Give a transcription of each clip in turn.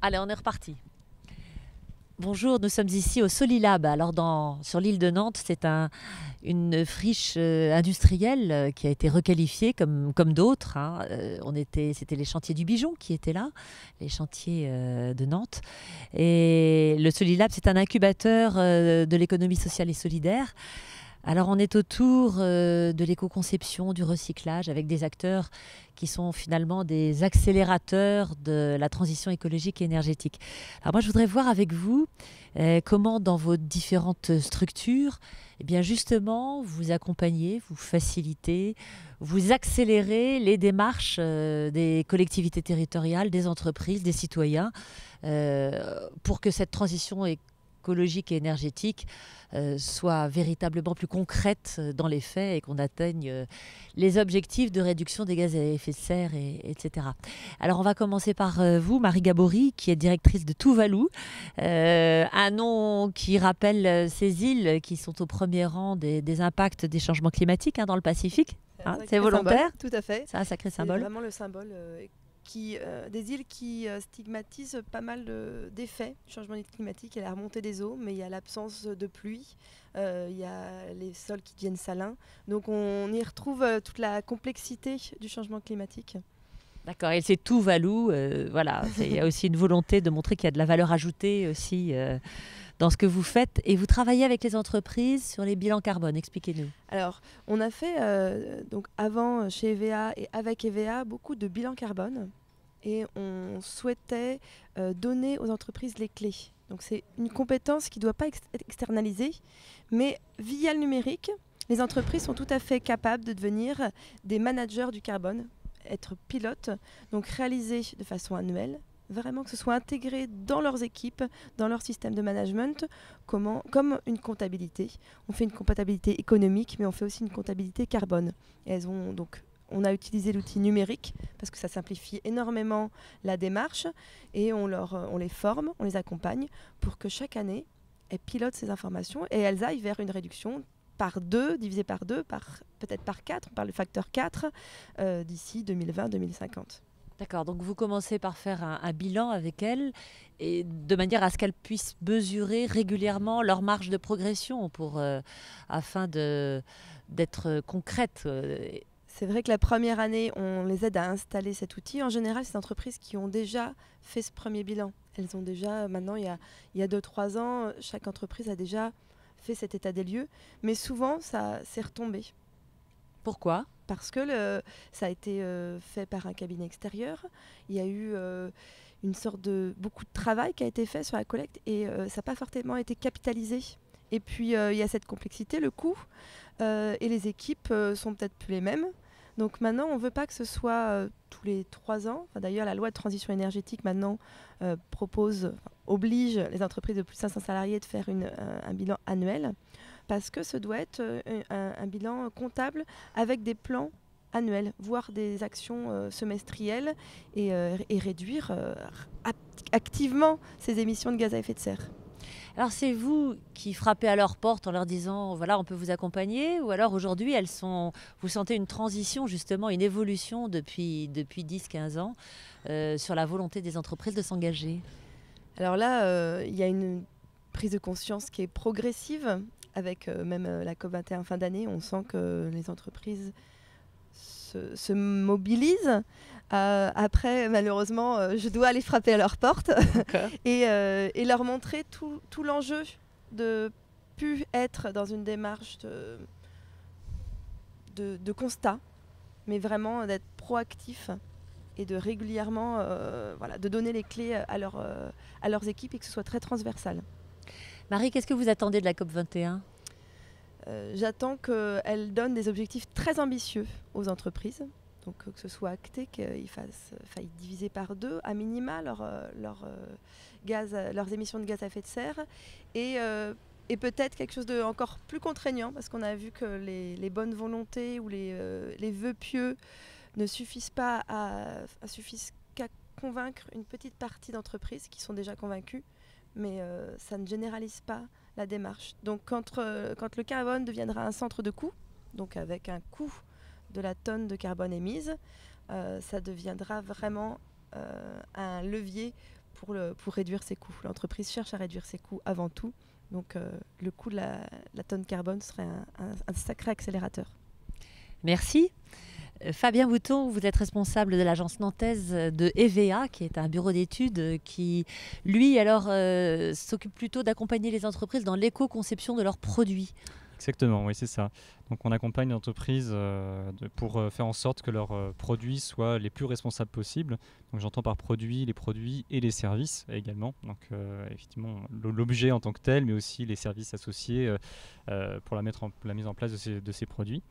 Allez, on est reparti. Bonjour, nous sommes ici au Solilab. Alors sur l'île de Nantes, c'est une friche industrielle qui a été requalifiée comme d'autres, hein. C'était les chantiers du Bijon qui étaient là, les chantiers de Nantes. Et le Solilab, c'est un incubateur de l'économie sociale et solidaire. Alors on est autour de l'éco-conception, du recyclage, avec des acteurs qui sont finalement des accélérateurs de la transition écologique et énergétique. Alors moi je voudrais voir avec vous comment dans vos différentes structures, eh bien justement vous accompagnez, vous facilitez, vous accélérez les démarches des collectivités territoriales, des entreprises, des citoyens, pour que cette transition écologique et énergétique soit véritablement plus concrète dans les faits et qu'on atteigne les objectifs de réduction des gaz à effet de serre, etc. Alors on va commencer par vous, Marie Gabory, qui est directrice de Tuvalu, un nom qui rappelle ces îles qui sont au premier rang des impacts des changements climatiques, hein, dans le Pacifique. Hein, c'est volontaire. Symbole, tout à fait. C'est un sacré symbole. C'est vraiment le symbole des îles qui stigmatisent pas mal d'effets du changement climatique. Il y a la remontée des eaux, mais il y a l'absence de pluie, il y a les sols qui deviennent salins. Donc on y retrouve toute la complexité du changement climatique. D'accord, et c'est Tuvalu, voilà. Il y a aussi une volonté de montrer qu'il y a de la valeur ajoutée aussi dans ce que vous faites. Et vous travaillez avec les entreprises sur les bilans carbone, expliquez-nous. Alors, on a fait, donc avant chez EVA et avec EVA, beaucoup de bilans carbone. Et on souhaitait donner aux entreprises les clés. Donc c'est une compétence qui ne doit pas être externalisée, mais via le numérique, les entreprises sont tout à fait capables de devenir des managers du carbone, être pilotes, donc réaliser de façon annuelle, vraiment que ce soit intégré dans leurs équipes, dans leur système de management, comme une comptabilité. On fait une comptabilité économique, mais on fait aussi une comptabilité carbone. Et elles ont donc... On a utilisé l'outil numérique parce que ça simplifie énormément la démarche et on les forme, on les accompagne pour que chaque année, elles pilotent ces informations et elles aillent vers une réduction par 2, divisé par 2, peut-être par 4, on parle du facteur 4 d'ici 2020-2050. D'accord, donc vous commencez par faire un bilan avec elles et de manière à ce qu'elles puissent mesurer régulièrement leur marge de progression afin d'être concrètes. C'est vrai que la première année, on les aide à installer cet outil. En général, c'est des entreprises qui ont déjà fait ce premier bilan. Elles ont déjà, maintenant, il y a 2-3 ans, chaque entreprise a déjà fait cet état des lieux. Mais souvent, ça s'est retombé. Pourquoi ? Parce que ça a été fait par un cabinet extérieur. Il y a eu une sorte de beaucoup de travail qui a été fait sur la collecte et ça n'a pas forcément été capitalisé. Et puis, il y a cette complexité, le coût, et les équipes sont peut-être plus les mêmes. Donc maintenant, on ne veut pas que ce soit tous les 3 ans. Enfin, d'ailleurs, la loi de transition énergétique maintenant oblige les entreprises de plus de 500 salariés de faire un bilan annuel parce que ce doit être un bilan comptable avec des plans annuels, voire des actions semestrielles et réduire activement ces émissions de gaz à effet de serre. Alors c'est vous qui frappez à leur porte en leur disant voilà, on peut vous accompagner, ou alors aujourd'hui vous sentez une transition, justement une évolution depuis 10-15 ans sur la volonté des entreprises de s'engager? Alors là, il y a une prise de conscience qui est progressive avec même la COP21 fin d'année. On sent que les entreprises se mobilisent. Après, malheureusement, je dois aller frapper à leur porte et leur montrer tout l'enjeu de plus être dans une démarche de constat, mais vraiment d'être proactif et de régulièrement de donner les clés à leurs équipes et que ce soit très transversal. Marie, qu'est-ce que vous attendez de la COP21 ? J'attends qu'elle donne des objectifs très ambitieux aux entreprises. Donc que ce soit acté qu'ils faillent diviser par 2 à minima leurs émissions de gaz à effet de serre et peut-être quelque chose de encore plus contraignant parce qu'on a vu que les bonnes volontés ou les vœux pieux ne suffisent qu'à convaincre une petite partie d'entreprises qui sont déjà convaincues, mais ça ne généralise pas la démarche. Donc quand le carbone deviendra un centre de coût, donc avec un coût de la tonne de carbone émise, ça deviendra vraiment un levier pour réduire ses coûts. L'entreprise cherche à réduire ses coûts avant tout. Donc le coût de la tonne carbone serait un sacré accélérateur. Merci. Fabien Bouton, vous êtes responsable de l'agence nantaise de EVA, qui est un bureau d'études qui, lui, alors, s'occupe plutôt d'accompagner les entreprises dans l'éco-conception de leurs produits. Exactement, oui, c'est ça. Donc on accompagne les entreprises pour faire en sorte que leurs produits soient les plus responsables possibles. Donc j'entends par produits, les produits et les services également. Donc effectivement l'objet en tant que tel, mais aussi les services associés pour la mise en place de ces produits.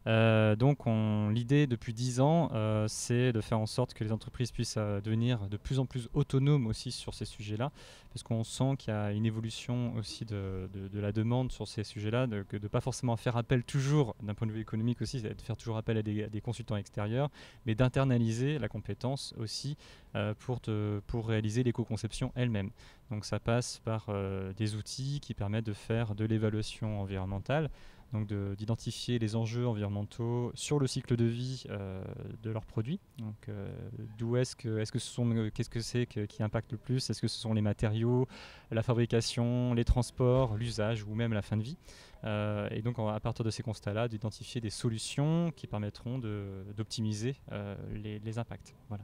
Donc l'idée depuis 10 ans, c'est de faire en sorte que les entreprises puissent devenir de plus en plus autonomes aussi sur ces sujets-là, parce qu'on sent qu'il y a une évolution aussi de la demande sur ces sujets-là, de ne pas forcément faire appel toujours, d'un point de vue économique aussi, de faire toujours appel à des consultants extérieurs, mais d'internaliser la compétence aussi pour réaliser l'éco-conception elle-même. Donc ça passe par des outils qui permettent de faire de l'évaluation environnementale, donc d'identifier les enjeux environnementaux sur le cycle de vie de leurs produits. Donc, qu'est-ce que c'est qui impacte le plus? Est-ce que ce sont les matériaux, la fabrication, les transports, l'usage ou même la fin de vie? Et donc, à partir de ces constats-là, d'identifier des solutions qui permettront d'optimiser les impacts. Voilà.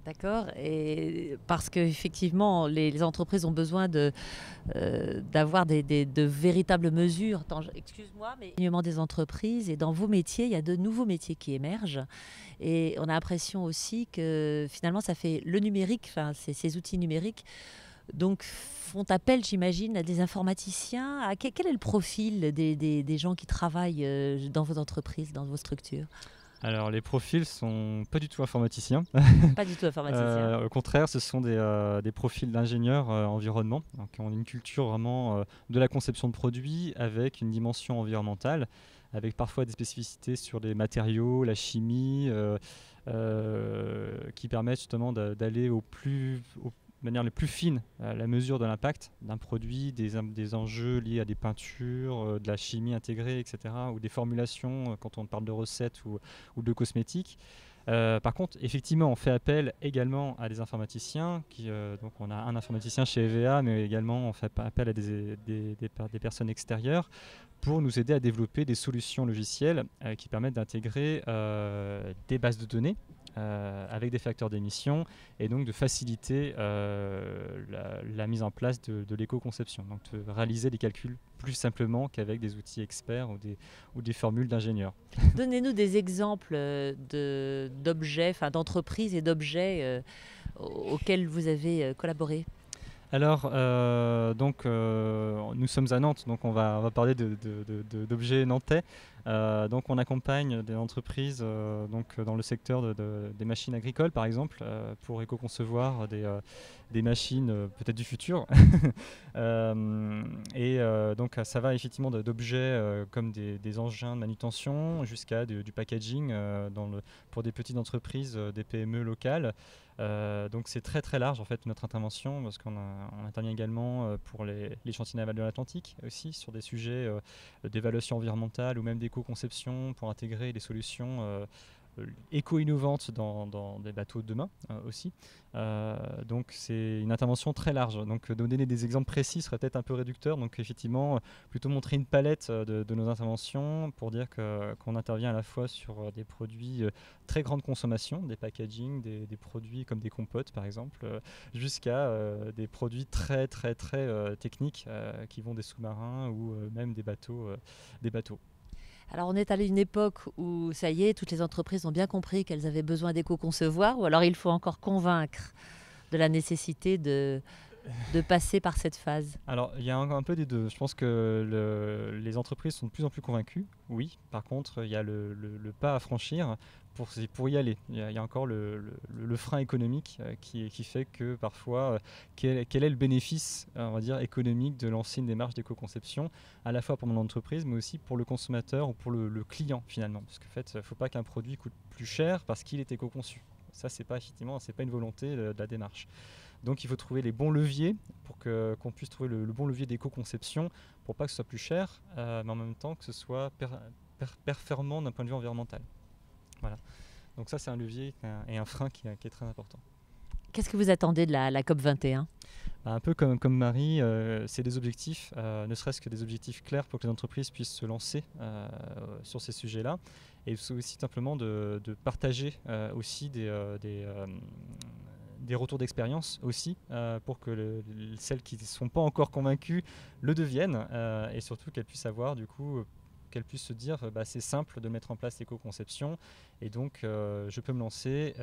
D'accord, et parce qu'effectivement, les entreprises ont besoin d'avoir de véritables mesures. Attends, excuse-moi, mais l'accompagnement des entreprises, et dans vos métiers, il y a de nouveaux métiers qui émergent. Et on a l'impression aussi que finalement, ça fait le numérique, enfin, ces outils numériques, donc font appel, j'imagine, à des informaticiens. Quel est le profil des gens qui travaillent dans vos entreprises, dans vos structures? Alors les profils sont pas du tout informaticiens. Pas du tout informaticiens. Au contraire, ce sont des profils d'ingénieurs environnement. Donc on a une culture vraiment de la conception de produits avec une dimension environnementale, avec parfois des spécificités sur les matériaux, la chimie, qui permettent justement d'aller de manière les plus fine à la mesure de l'impact d'un produit, des enjeux liés à des peintures, de la chimie intégrée, etc., ou des formulations quand on parle de recettes ou de cosmétiques. Par contre, effectivement, on fait appel également à des informaticiens. Donc on a un informaticien chez EVA, mais également on fait appel à des personnes extérieures pour nous aider à développer des solutions logicielles qui permettent d'intégrer des bases de données avec des facteurs d'émission et donc de faciliter la mise en place de l'éco-conception. Donc de réaliser des calculs plus simplement qu'avec des outils experts ou des formules d'ingénieurs. Donnez-nous des exemples d'objets, enfin d'entreprises et d'objets auxquels vous avez collaboré. Alors, nous sommes à Nantes, donc on va parler d'objets nantais. Donc on accompagne des entreprises dans le secteur des machines agricoles, par exemple, pour éco-concevoir des machines peut-être du futur. Donc ça va effectivement d'objets comme des engins de manutention jusqu'à du packaging pour des petites entreprises, des PME locales. Donc c'est très très large en fait notre intervention, parce qu'on intervient également pour les chantiers navals de l'Atlantique aussi, sur des sujets d'évaluation environnementale ou même d'éco-conception pour intégrer des solutions éco-innovantes dans des bateaux de demain aussi. Donc c'est une intervention très large. Donc donner des exemples précis serait peut-être un peu réducteur. Donc effectivement, plutôt montrer une palette de nos interventions pour dire qu'on intervient à la fois sur des produits très grande consommation, des packaging, des produits comme des compotes par exemple, jusqu'à des produits très très très techniques qui vont des sous-marins ou même des bateaux. Alors on est à une époque où ça y est, toutes les entreprises ont bien compris qu'elles avaient besoin d'éco-concevoir, ou alors il faut encore convaincre de la nécessité de passer par cette phase? Alors, il y a un peu des deux. Je pense que les entreprises sont de plus en plus convaincues, oui. Par contre, il y a le pas à franchir pour y aller. Il y a encore le frein économique qui fait que parfois, quel est le bénéfice, on va dire, économique de lancer une démarche d'éco-conception, à la fois pour mon entreprise, mais aussi pour le consommateur ou pour le client finalement. Parce qu'en fait, il ne faut pas qu'un produit coûte plus cher parce qu'il est éco-conçu. Ça, c'est pas une volonté de la démarche. Donc il faut trouver les bons leviers pour qu'on puisse trouver le bon levier d'éco-conception pour pas que ce soit plus cher, mais en même temps que ce soit performant d'un point de vue environnemental. Voilà. Donc ça, c'est un levier et un frein qui est très important. Qu'est-ce que vous attendez de la COP 21 ? Un peu comme Marie, c'est des objectifs, ne serait-ce que des objectifs clairs pour que les entreprises puissent se lancer sur ces sujets-là. Et c'est aussi simplement de partager aussi des retours d'expérience aussi pour que celles qui ne sont pas encore convaincues le deviennent et surtout qu'elles puissent avoir du coup qu'elles puissent se dire c'est simple de mettre en place l'éco-conception et donc je peux me lancer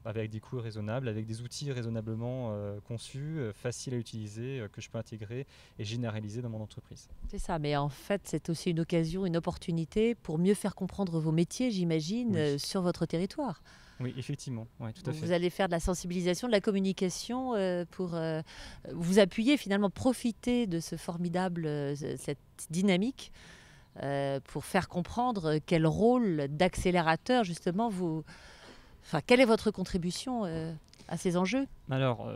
avec des coûts raisonnables, avec des outils raisonnablement conçus, faciles à utiliser, que je peux intégrer et généraliser dans mon entreprise. C'est ça, mais en fait c'est aussi une occasion, une opportunité pour mieux faire comprendre vos métiers, j'imagine, sur votre territoire. Oui, effectivement, ouais, tout à fait. Vous allez faire de la sensibilisation, de la communication pour vous appuyer, finalement, profiter de ce formidable, cette dynamique pour faire comprendre quel rôle d'accélérateur, justement, quelle est votre contribution à ces enjeux ? Alors,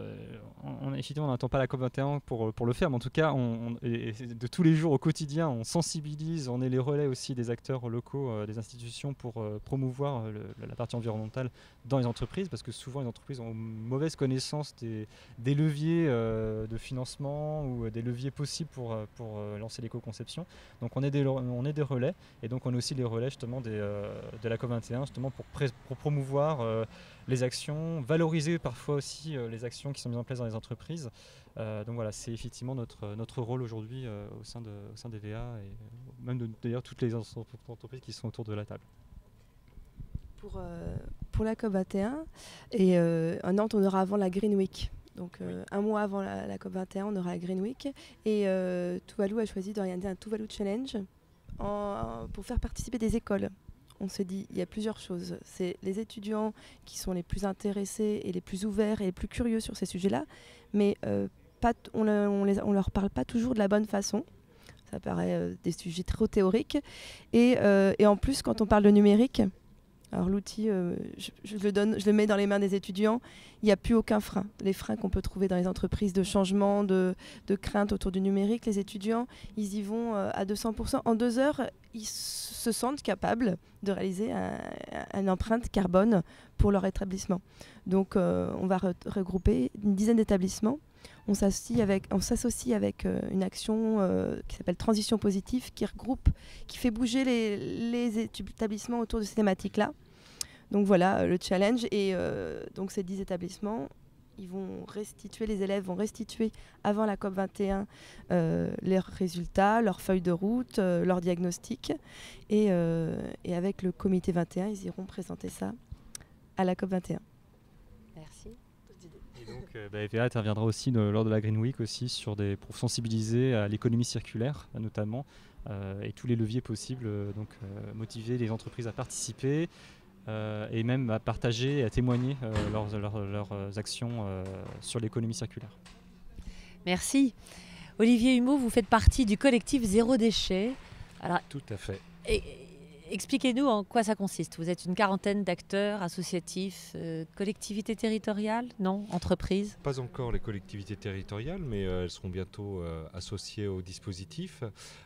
effectivement, on n'attend pas la COP21 pour le faire, mais en tout cas, de tous les jours au quotidien, on sensibilise, on est les relais aussi des acteurs locaux, des institutions pour promouvoir la partie environnementale dans les entreprises, parce que souvent les entreprises ont une mauvaise connaissance des leviers de financement ou des leviers possibles pour lancer l'éco-conception. Donc on est des relais, et donc on est aussi les relais justement de la COP21, justement pour promouvoir les actions, valoriser parfois aussi les actions qui sont mises en place dans les entreprises. Donc voilà, c'est effectivement notre rôle aujourd'hui au sein d'EVA et même d'ailleurs toutes les entreprises qui sont autour de la table. Pour la COP21, et à Nantes, on aura avant la Green Week. Donc un mois avant la COP21, on aura la Green Week. Et Tuvalu a choisi d'organiser un Tuvalu Challenge pour faire participer des écoles. On se dit, il y a plusieurs choses. C'est les étudiants qui sont les plus intéressés et les plus ouverts et les plus curieux sur ces sujets-là, mais on leur parle pas toujours de la bonne façon. Ça paraît des sujets trop théoriques. Et en plus, quand on parle de numérique, alors l'outil, je le mets dans les mains des étudiants, il n'y a plus aucun frein. Les freins qu'on peut trouver dans les entreprises de changement, de crainte autour du numérique, les étudiants, ils y vont à 200%. En 2 heures, ils se sentent capables de réaliser une empreinte carbone pour leur établissement. Donc on va regrouper une dizaine d'établissements. On s'associe avec une action qui s'appelle Transition Positive, qui fait bouger les établissements autour de ces thématiques-là. Donc voilà le challenge. Et donc ces 10 établissements, les élèves vont restituer avant la COP21 leurs résultats, leurs feuilles de route, leurs diagnostics. Et avec le comité 21, ils iront présenter ça à la COP21. Merci. Et donc EVA interviendra aussi lors de la Green Week aussi pour sensibiliser à l'économie circulaire notamment et tous les leviers possibles, donc motiver les entreprises à participer et même à partager et à témoigner leurs actions sur l'économie circulaire. Merci. Olivier Humeau, vous faites partie du collectif Zéro Déchet. Alors, tout à fait. Expliquez-nous en quoi ça consiste. Vous êtes une quarantaine d'acteurs associatifs, collectivités territoriales, non, entreprises ? Pas encore les collectivités territoriales, mais elles seront bientôt associées au dispositif.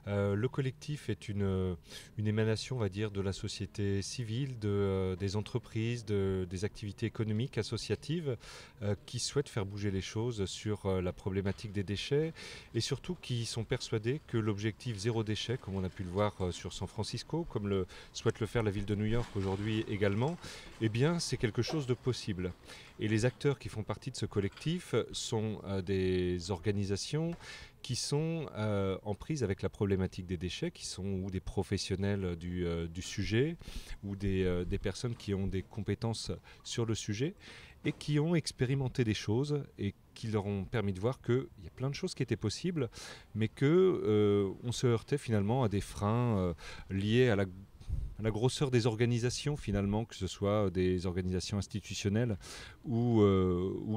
Le collectif est une émanation, on va dire, de la société civile, des entreprises, des activités économiques associatives qui souhaitent faire bouger les choses sur la problématique des déchets et surtout qui sont persuadés que l'objectif zéro déchet, comme on a pu le voir sur San Francisco, comme souhaite le faire la ville de New York aujourd'hui également, eh bien c'est quelque chose de possible. Et les acteurs qui font partie de ce collectif sont des organisations qui sont en prise avec la problématique des déchets, qui sont ou des professionnels du sujet, ou des personnes qui ont des compétences sur le sujet, et qui ont expérimenté des choses et qui leur ont permis de voir qu'il y a plein de choses qui étaient possibles, mais qu'on se heurtait finalement à des freins liés à la grosseur des organisations finalement, que ce soit des organisations institutionnelles ou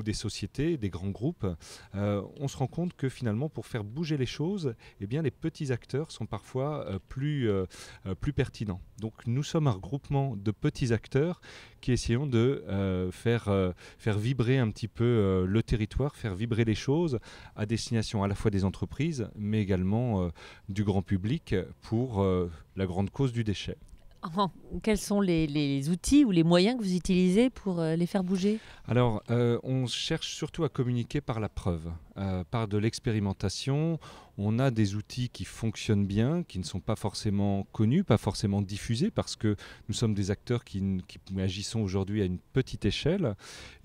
des sociétés, des grands groupes. On se rend compte que finalement pour faire bouger les choses, eh bien, les petits acteurs sont parfois plus pertinents. Donc nous sommes un regroupement de petits acteurs qui essayons de faire vibrer un petit peu le territoire, faire vibrer les choses à destination à la fois des entreprises mais également du grand public pour la grande cause du déchet. Quels sont les outils ou les moyens que vous utilisez pour les faire bouger? Alors, on cherche surtout à communiquer par la preuve, par de l'expérimentation. On a des outils qui fonctionnent bien, qui ne sont pas forcément connus, pas forcément diffusés, parce que nous sommes des acteurs qui agissons aujourd'hui à une petite échelle,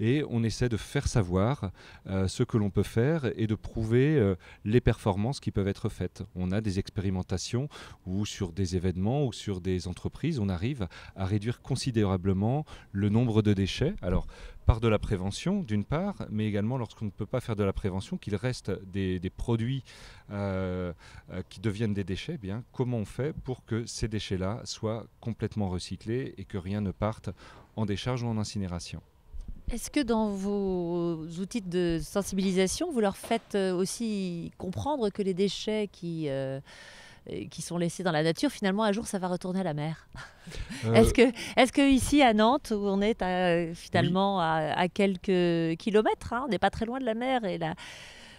et on essaie de faire savoir ce que l'on peut faire et de prouver les performances qui peuvent être faites. On a des expérimentations où sur des événements ou sur des entreprises, on arrive à réduire considérablement le nombre de déchets. Alors, par de la prévention d'une part, mais également lorsqu'on ne peut pas faire de la prévention, qu'il reste des produits qui deviennent des déchets, eh bien, comment on fait pour que ces déchets-là soient complètement recyclés et que rien ne parte en décharge ou en incinération? Est-ce que dans vos outils de sensibilisation, vous leur faites aussi comprendre que les déchets qui sont laissés dans la nature, finalement, un jour, ça va retourner à la mer? Est-ce que ici, à Nantes, où on est finalement à quelques kilomètres, hein, on n'est pas très loin de la mer et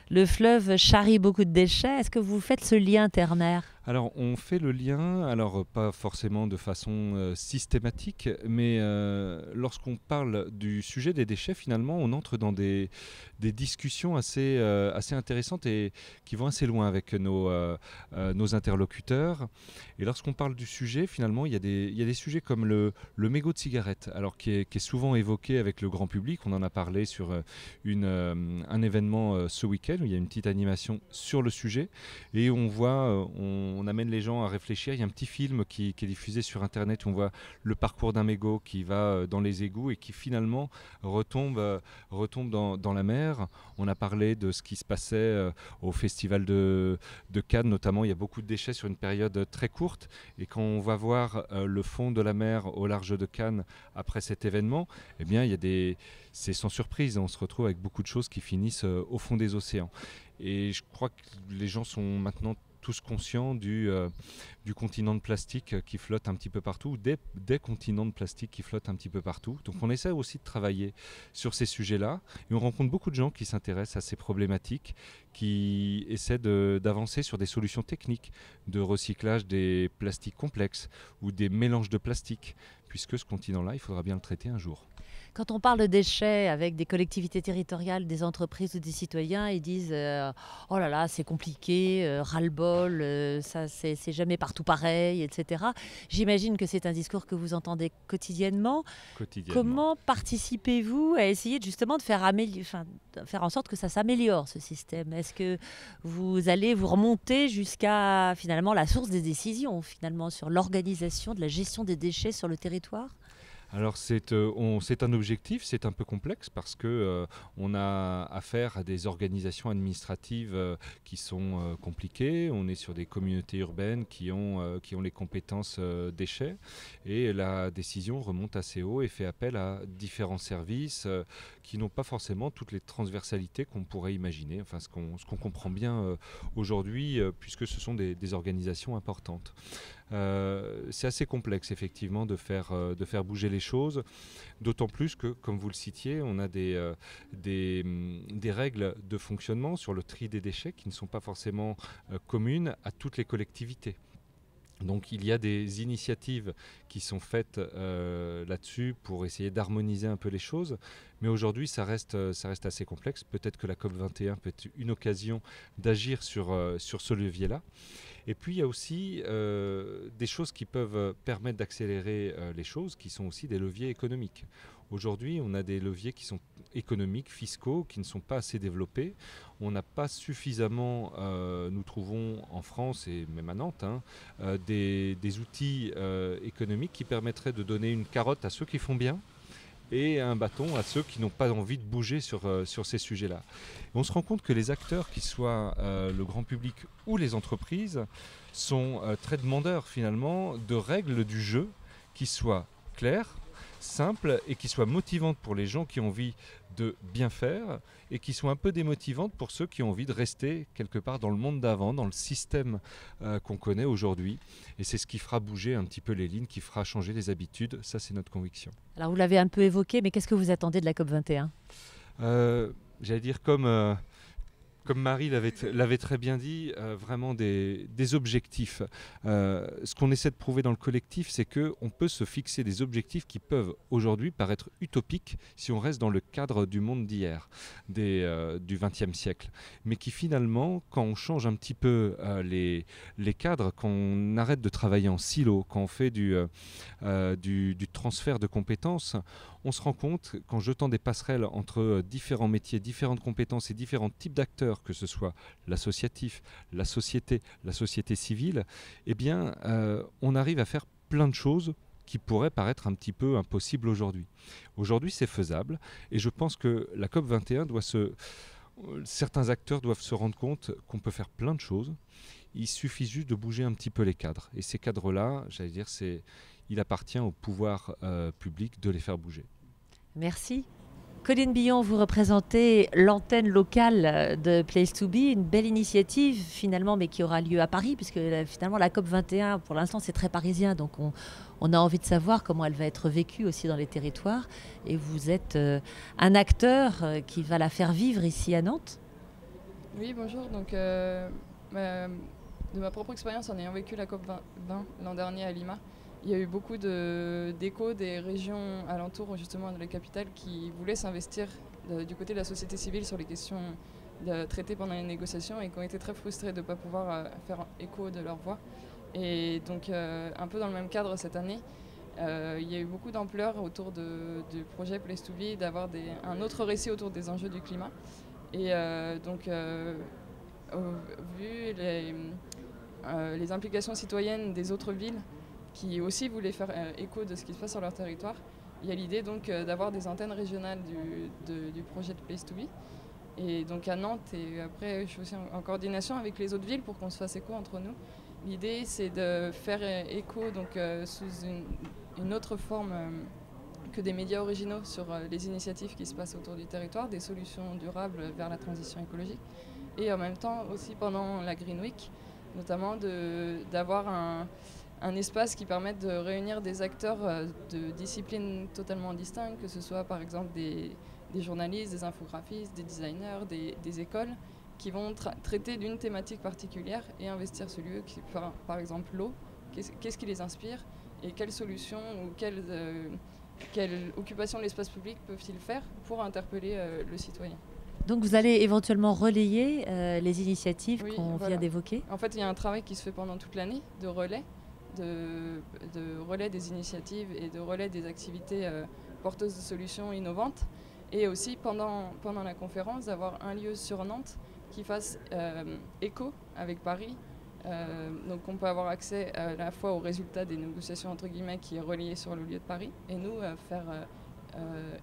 le fleuve charrie beaucoup de déchets, est-ce que vous faites ce lien terre-mer? Alors, on fait le lien, alors pas forcément de façon systématique, mais lorsqu'on parle du sujet des déchets, finalement, on entre dans des discussions assez intéressantes et qui vont assez loin avec nos interlocuteurs. Et lorsqu'on parle du sujet, finalement, il y a des sujets comme le mégot de cigarette, alors qui est souvent évoqué avec le grand public. On en a parlé sur un événement ce week-end où il y a une petite animation sur le sujet et on voit, on amène les gens à réfléchir. Il y a un petit film qui est diffusé sur Internet où on voit le parcours d'un mégot qui va dans les égouts et qui finalement retombe dans la mer. On a parlé de ce qui se passait au festival de Cannes, notamment. Il y a beaucoup de déchets sur une période très courte. Et quand on va voir le fond de la mer au large de Cannes après cet événement, eh bien, c'est sans surprise. On se retrouve avec beaucoup de choses qui finissent au fond des océans. Et je crois que les gens sont maintenant tous conscients du continent de plastique qui flotte un petit peu partout, des continents de plastique qui flottent un petit peu partout. Donc on essaie aussi de travailler sur ces sujets-là et on rencontre beaucoup de gens qui s'intéressent à ces problématiques, qui essaient d'avancer sur des solutions techniques de recyclage des plastiques complexes ou des mélanges de plastiques, puisque ce continent-là, il faudra bien le traiter un jour. Quand on parle de déchets avec des collectivités territoriales, des entreprises ou des citoyens, ils disent oh là là, c'est compliqué, ras-le-bol, ça c'est jamais partout pareil, etc. J'imagine que c'est un discours que vous entendez quotidiennement. Comment participez-vous à essayer justement de faire en sorte que ça s'améliore, ce système? Est-ce que vous allez vous remonter jusqu'à finalement la source des décisions, finalement, sur l'organisation de la gestion des déchets sur le territoire? Alors c'est un objectif, c'est un peu complexe parce que on a affaire à des organisations administratives qui sont compliquées. On est sur des communautés urbaines qui ont les compétences déchets et la décision remonte assez haut et fait appel à différents services qui n'ont pas forcément toutes les transversalités qu'on pourrait imaginer. Enfin, ce qu'on comprend bien aujourd'hui puisque ce sont des organisations importantes. C'est assez complexe effectivement de faire bouger les choses, d'autant plus que, comme vous le citiez, on a des règles de fonctionnement sur le tri des déchets qui ne sont pas forcément communes à toutes les collectivités. Donc il y a des initiatives qui sont faites là-dessus pour essayer d'harmoniser un peu les choses, mais aujourd'hui ça reste assez complexe. Peut-être que la COP21 peut être une occasion d'agir sur ce levier-là. Et puis il y a aussi des choses qui peuvent permettre d'accélérer les choses, qui sont aussi des leviers économiques. Aujourd'hui, on a des leviers qui sont économiques, fiscaux, qui ne sont pas assez développés. On n'a pas suffisamment, nous trouvons en France et même à Nantes, des outils économiques qui permettraient de donner une carotte à ceux qui font bien et un bâton à ceux qui n'ont pas envie de bouger sur ces sujets-là. Et on se rend compte que les acteurs, qu'ils soient le grand public ou les entreprises, sont très demandeurs finalement de règles du jeu qui soient claires, simples et qui soient motivantes pour les gens qui ont envie de bien faire et qui soient un peu démotivantes pour ceux qui ont envie de rester quelque part dans le monde d'avant, dans le système qu'on connaît aujourd'hui. Et c'est ce qui fera bouger un petit peu les lignes, qui fera changer les habitudes. Ça, c'est notre conviction. Alors, vous l'avez un peu évoqué, mais qu'est-ce que vous attendez de la COP21 ? J'allais dire comme Comme Marie l'avait très bien dit, vraiment des objectifs. Ce qu'on essaie de prouver dans le collectif, c'est qu'on peut se fixer des objectifs qui peuvent aujourd'hui paraître utopiques si on reste dans le cadre du monde d'hier, du XXe siècle. Mais qui finalement, quand on change un petit peu les cadres, quand on arrête de travailler en silo, quand on fait du transfert de compétences, on se rend compte qu'en jetant des passerelles entre différents métiers, différentes compétences et différents types d'acteurs, que ce soit l'associatif, la société civile, eh bien, on arrive à faire plein de choses qui pourraient paraître un petit peu impossibles aujourd'hui. Aujourd'hui, c'est faisable et je pense que la COP21 certains acteurs doivent se rendre compte qu'on peut faire plein de choses. Il suffit juste de bouger un petit peu les cadres. Et ces cadres-là, j'allais dire, il appartient au pouvoir public de les faire bouger. Merci. Colline Billon, vous représentez l'antenne locale de Place to Be, une belle initiative finalement, mais qui aura lieu à Paris, puisque finalement la COP21, pour l'instant, c'est très parisien, donc on a envie de savoir comment elle va être vécue aussi dans les territoires. Et vous êtes un acteur qui va la faire vivre ici à Nantes. Oui, bonjour. Donc, de ma propre expérience en ayant vécu la COP20 l'an dernier à Lima, il y a eu beaucoup d'échos des régions alentours justement de la capitale qui voulaient s'investir du côté de la société civile sur les questions traitées pendant les négociations et qui ont été très frustrés de ne pas pouvoir faire écho de leur voix. Et donc un peu dans le même cadre cette année, il y a eu beaucoup d'ampleur autour du projet Place to Be, d'avoir un autre récit autour des enjeux du climat. Et vu les implications citoyennes des autres villes, qui aussi voulaient faire écho de ce qui se passe sur leur territoire. Il y a l'idée donc d'avoir des antennes régionales du projet de Place to Be. Et donc à Nantes, et après je suis aussi en coordination avec les autres villes pour qu'on se fasse écho entre nous. L'idée c'est de faire écho donc, sous une autre forme que des médias originaux sur les initiatives qui se passent autour du territoire, des solutions durables vers la transition écologique. Et en même temps aussi pendant la Green Week, notamment d'avoir un espace qui permette de réunir des acteurs de disciplines totalement distinctes, que ce soit par exemple des journalistes, des infographistes, des designers, des écoles, qui vont traiter d'une thématique particulière et investir ce lieu, par exemple l'eau, qu'est-ce qui les inspire et quelles solutions ou quelle occupation de l'espace public peuvent-ils faire pour interpeller le citoyen. Donc vous allez éventuellement relayer les initiatives qu'on vient d'évoquer. En fait, il y a un travail qui se fait pendant toute l'année de relais, de relais des initiatives et de relais des activités porteuses de solutions innovantes. Et aussi pendant la conférence, d'avoir un lieu sur Nantes qui fasse écho avec Paris. Donc on peut avoir accès à la fois aux résultats des négociations entre guillemets qui est relié sur le lieu de Paris et nous faire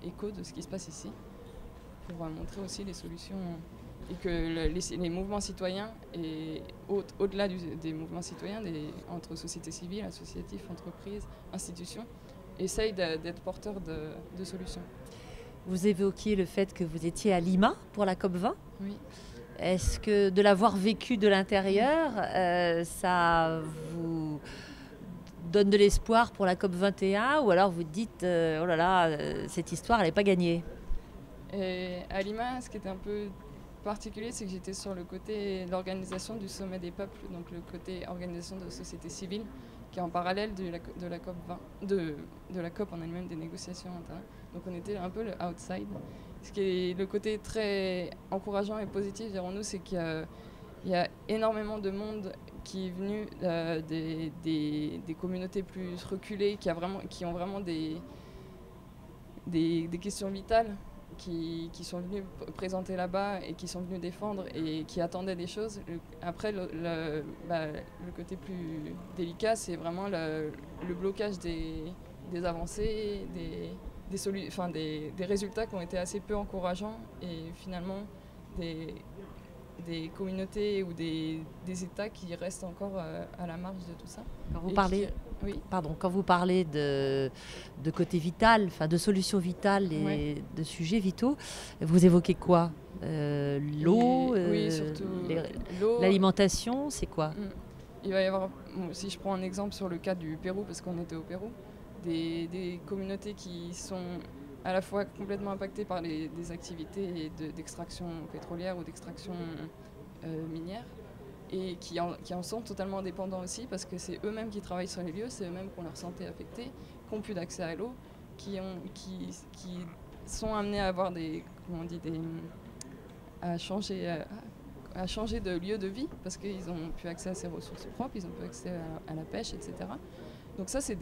écho de ce qui se passe ici pour montrer aussi les solutions et que les mouvements citoyens et au-delà des mouvements citoyens entre société civile, associatifs, entreprises, institutions essayent d'être porteurs de solutions. Vous évoquiez le fait que vous étiez à Lima pour la COP20. Oui. Est-ce que de l'avoir vécu de l'intérieur, ça vous donne de l'espoir pour la COP21 ou alors vous dites oh là là, cette histoire elle n'est pas gagnée? Et à Lima, ce qui était un peu particulier, c'est que j'étais sur le côté de l'organisation du sommet des peuples, donc le côté organisation de la société civile, qui est en parallèle de la COP20, de la COP en elle-même, des négociations internes. Donc on était un peu le outside. Ce qui est le côté très encourageant et positif, dirons-nous, c'est qu'il y a énormément de monde qui est venu des communautés plus reculées, qui ont vraiment des questions vitales, qui sont venus présenter là-bas et qui sont venus défendre et qui attendaient des choses. Après, le côté plus délicat, c'est vraiment le blocage des avancées, des résultats qui ont été assez peu encourageants et finalement des communautés ou des États qui restent encore à la marge de tout ça. Quand vous parlez de côté vital, de solutions vitales et de sujets vitaux, vous évoquez quoi? L'eau, oui, surtout l'eau. L'alimentation, c'est quoi? Il va y avoir, si je prends un exemple sur le cas du Pérou, parce qu'on était au Pérou, des communautés qui sont à la fois complètement impactés par des activités d'extraction pétrolière ou d'extraction minière, et qui en sont totalement dépendants aussi, parce que c'est eux-mêmes qui travaillent sur les lieux, c'est eux-mêmes qui ont leur santé affectée, qui n'ont plus d'accès à l'eau, qui sont amenés à avoir à changer de lieu de vie, parce qu'ils n'ont plus accès à ces ressources propres, ils n'ont plus accès à la pêche, etc. Donc ça, c'est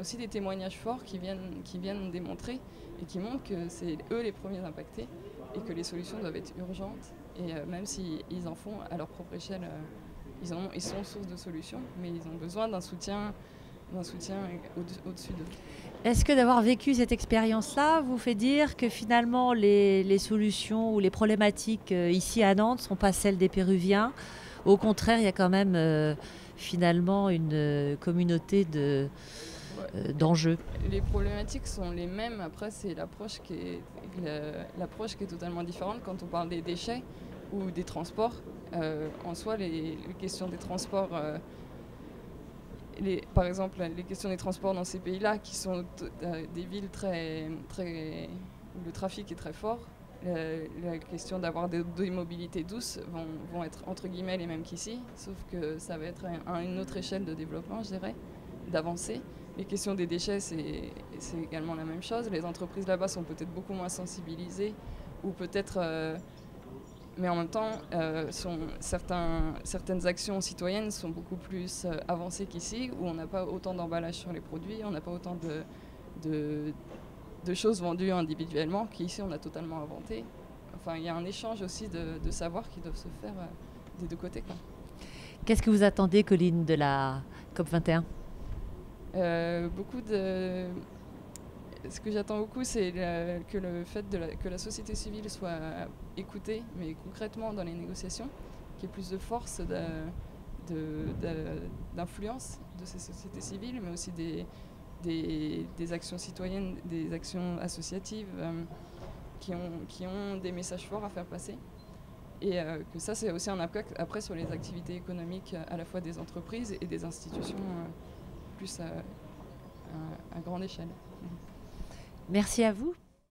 aussi des témoignages forts qui viennent démontrer et qui montrent que c'est eux les premiers impactés et que les solutions doivent être urgentes. Et même s'ils en font à leur propre échelle, ils sont source de solutions, mais ils ont besoin d'un soutien au-dessus d'eux. Est-ce que d'avoir vécu cette expérience-là vous fait dire que finalement les solutions ou les problématiques ici à Nantes ne sont pas celles des Péruviens? Au contraire, il y a quand même finalement une communauté d'enjeux. Les problématiques sont les mêmes. Après, c'est l'approche qui est totalement différente quand on parle des déchets ou des transports. En soi, les questions des transports... par exemple, les questions des transports dans ces pays-là, qui sont des villes où le trafic est très fort, la question d'avoir des mobilités douces vont être entre guillemets les mêmes qu'ici, sauf que ça va être à une autre échelle de développement, je dirais, d'avancée. Les questions des déchets, c'est également la même chose. Les entreprises là-bas sont peut-être beaucoup moins sensibilisées, ou peut-être... mais en même temps, certaines actions citoyennes sont beaucoup plus avancées qu'ici, où on n'a pas autant d'emballage sur les produits, on n'a pas autant de choses vendues individuellement, qu'ici on a totalement inventé. Enfin, il y a un échange aussi de savoirs qui doivent se faire des deux côtés, quoi. Qu'est-ce que vous attendez, Colline, de la COP21 ? Ce que j'attends beaucoup, c'est que la société civile soit écoutée, mais concrètement dans les négociations, qu'il y ait plus de force d'influence de ces sociétés civiles, mais aussi des actions citoyennes, des actions associatives qui ont des messages forts à faire passer. Et que ça, c'est aussi un impact après sur les activités économiques à la fois des entreprises et des institutions plus à grande échelle. Merci à vous.